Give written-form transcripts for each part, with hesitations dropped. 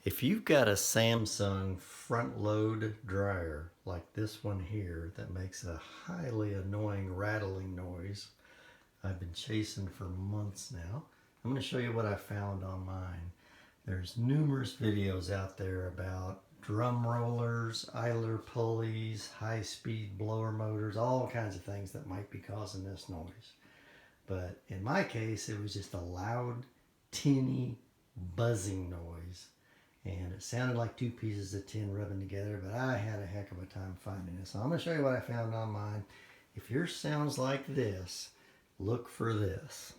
If you've got a Samsung front load dryer like this one here that makes a highly annoying rattling noise I've been chasing for months now, I'm going to show you what I found on mine. There's numerous videos out there about drum rollers, idler pulleys, high-speed blower motors, all kinds of things that might be causing this noise. But in my case, it was just a loud, tinny, buzzing noise. And it sounded like two pieces of tin rubbing together, but I had a heck of a time finding it. So I'm going to show you what I found on mine. If yours sounds like this, look for this.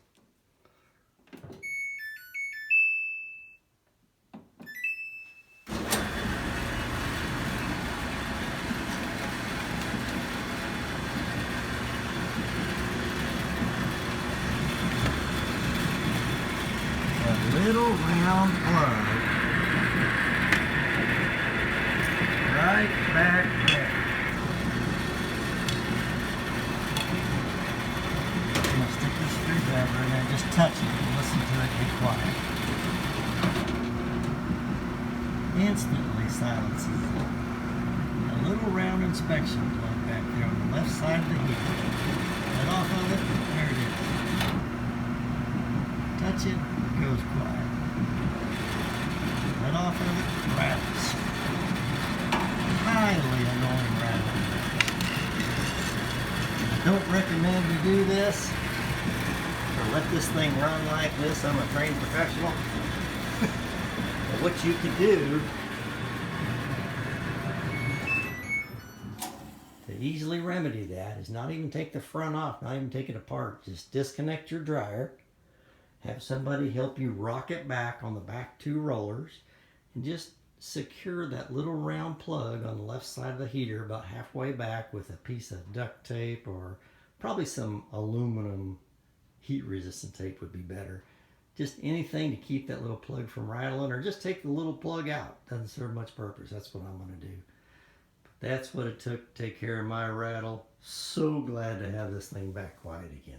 A little round plug right back there. I'm going to stick this screwdriver in there and just touch it and listen to it be quiet. Instantly silences it. A little round inspection plug back there on the left side of the heater. Let off of it, there it is. Touch it, goes quiet. Let off of it, rattles. Highly annoying rattle. I don't recommend you do this or let this thing run like this. I'm a trained professional. But what you can do to easily remedy that is not even take the front off, not even take it apart. Just disconnect your dryer. Have somebody help you rock it back on the back two rollers and just secure that little round plug on the left side of the heater about halfway back with a piece of duct tape, or probably some aluminum heat resistant tape would be better. Just anything to keep that little plug from rattling, or just take the little plug out. Doesn't serve much purpose. That's what I'm going to do. But that's what it took to take care of my rattle. So glad to have this thing back quiet again.